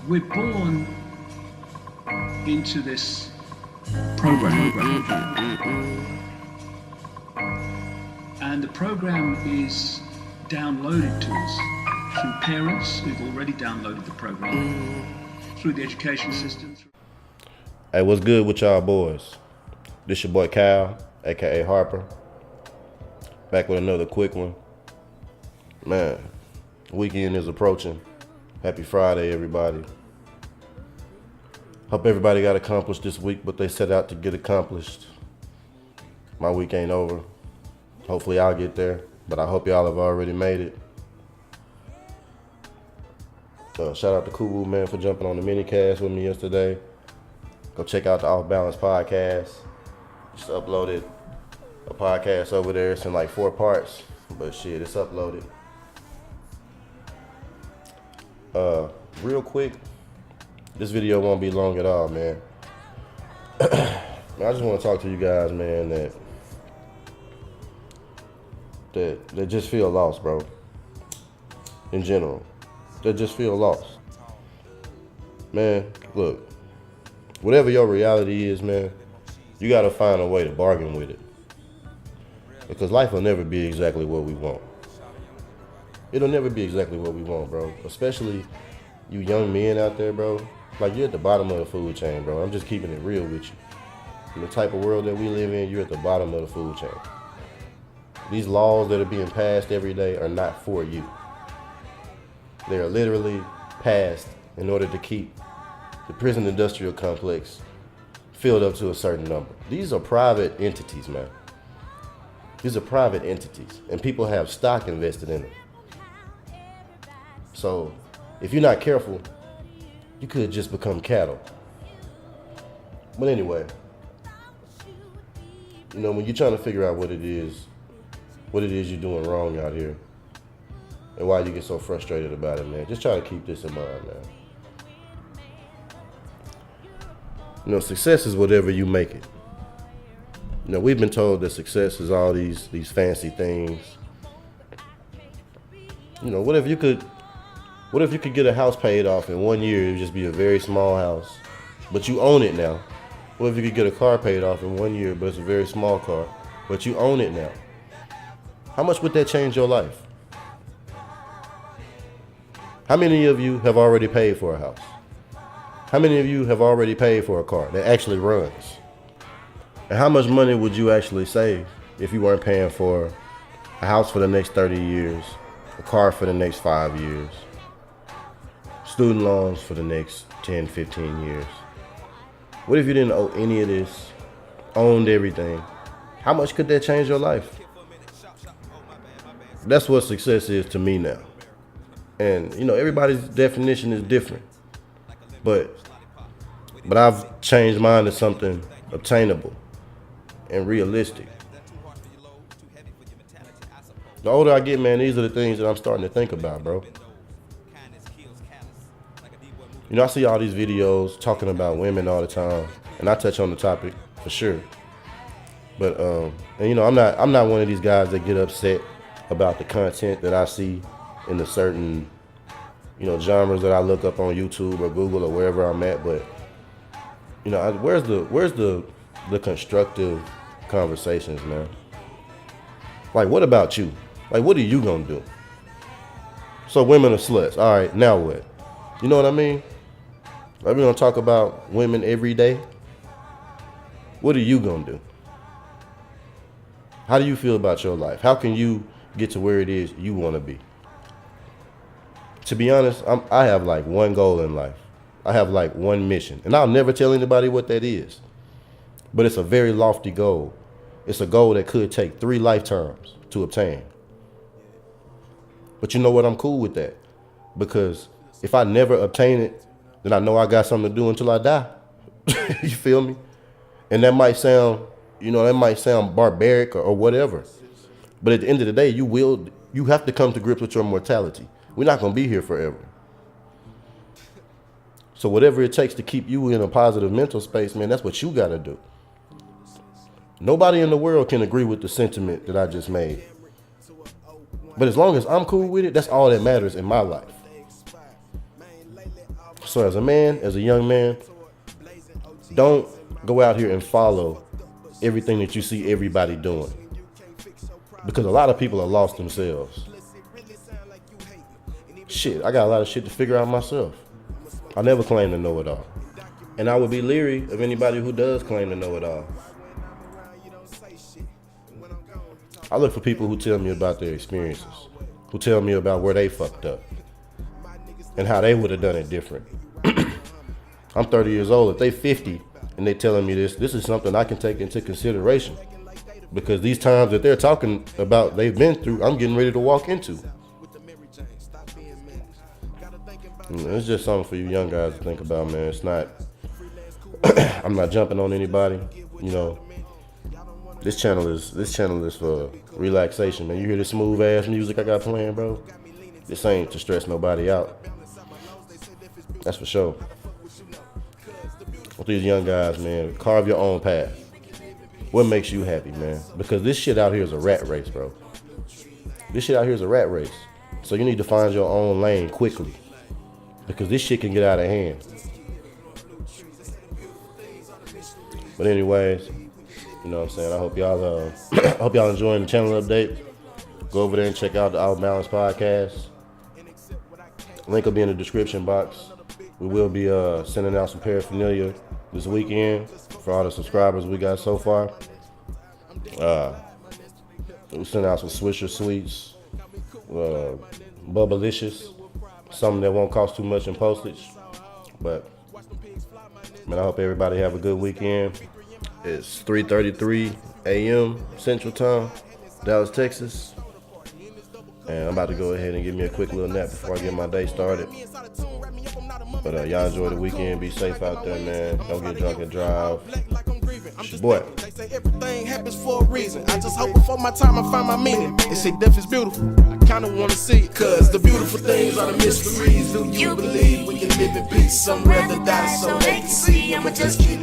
We're born into this program. And the program is downloaded to us through parents who've already downloaded the program, through the education system. Hey, what's good with y'all boys? This your boy Kyle, aka Harper. Back with another quick one. Man, weekend is approaching. Happy Friday, everybody. Hope everybody got accomplished this week, but they set out to get accomplished. My week ain't over. Hopefully I'll get there, but I hope y'all have already made it. Shout out to Kubu, man, for jumping on the mini cast with me yesterday. Go check out the Off Balance podcast. Just uploaded a podcast over there. It's in like 4 parts, but shit, it's uploaded. Real quick, this video won't be long at all, man. I just want to talk to you guys, man, that just feel lost, bro. In general, that just feel lost. Man, look, whatever your reality is, man, you gotta find a way to bargain with it. Because life will never be exactly what we want. It'll never be exactly what we want, bro. Especially you young men out there, bro. Like, you're at the bottom of the food chain, bro. I'm just keeping it real with you. In the type of world that we live in, you're at the bottom of the food chain. These laws that are being passed every day are not for you. They are literally passed in order to keep the prison industrial complex filled up to a certain number. These are private entities, man. These are private entities, and people have stock invested in them. So if you're not careful, you could just become cattle. But anyway, you know, when you're trying to figure out what it is you're doing wrong out here, and why you get so frustrated about it, man, just try to keep this in mind, man. You know, success is whatever you make it. You know, we've been told that success is all these fancy things. You know, what if you could get a house paid off in 1 year? It would just be a very small house, but you own it now. What if you could get a car paid off in 1 year, but it's a very small car, but you own it now? How much would that change your life? How many of you have already paid for a house? How many of you have already paid for a car that actually runs? And how much money would you actually save if you weren't paying for a house for the next 30 years, a car for the next 5 years, student loans for the next 10, 15 years? What if you didn't owe any of this, owned everything? How much could that change your life? That's what success is to me now. And, you know, everybody's definition is different. But I've changed mine to something obtainable and realistic. The older I get, man, these are the things that I'm starting to think about, bro. You know, I see all these videos talking about women all the time, and I touch on the topic for sure. But and you know, I'm not one of these guys that get upset about the content that I see in the certain, you know, genres that I look up on YouTube or Google or wherever I'm at. But you know, where's the constructive conversations, man? Like, what about you? Like, what are you gonna do? So women are sluts. All right, now what? You know what I mean? Like, we're gonna talk about women every day. What are you gonna do? How do you feel about your life? How can you get to where it is you want to be? To be honest, I have like one goal in life. I have like one mission, and I'll never tell anybody what that is. But it's a very lofty goal. It's a goal that could take 3 lifetimes to obtain. But you know what? I'm cool with that, because if I never obtain it, then I know I got something to do until I die. You feel me? And that might sound, you know, that might sound barbaric or whatever. But at the end of the day, you have to come to grips with your mortality. We're not going to be here forever. So whatever it takes to keep you in a positive mental space, man, that's what you got to do. Nobody in the world can agree with the sentiment that I just made. But as long as I'm cool with it, that's all that matters in my life. So as a man, as a young man, don't go out here and follow everything that you see everybody doing. Because a lot of people are lost themselves. Shit, I got a lot of shit to figure out myself. I never claim to know it all. And I would be leery of anybody who does claim to know it all. I look for people who tell me about their experiences, who tell me about where they fucked up and how they would have done it different. I'm 30 years old. If they 50 and they telling me this is something I can take into consideration, because these times that they're talking about they've been through, I'm getting ready to walk into. It's just something for you young guys to think about, man. It's not, I'm not jumping on anybody, you know. This channel is for relaxation, man. You hear this smooth ass music I got playing, bro? This ain't to stress nobody out. That's for sure. With these young guys, man, carve your own path. What makes you happy, man? Because this shit out here is a rat race, bro. This shit out here is a rat race. So you need to find your own lane quickly, because this shit can get out of hand. But anyways, you know what I'm saying? I hope y'all enjoying the channel update. Go over there and check out the Out Balance podcast. Link will be in the description box. We will be sending out some paraphernalia this weekend for all the subscribers we got so far. We sent out some Swisher Sweets, Bubblicious, something that won't cost too much in postage. But man, I hope everybody have a good weekend. It's 3:33 a.m. Central Time, Dallas, Texas. And I'm about to go ahead and give me a quick little nap before I get my day started. But y'all enjoy the weekend. Be safe out there, man. Don't get drunk and drive. It's your boy. They say everything happens for a reason. I just hope before my time I find my meaning. They say death is beautiful. I kinda wanna see it, cause the beautiful things are the mysteries. Do you believe we can live in peace? Some rather die so they can see. I'ma just keep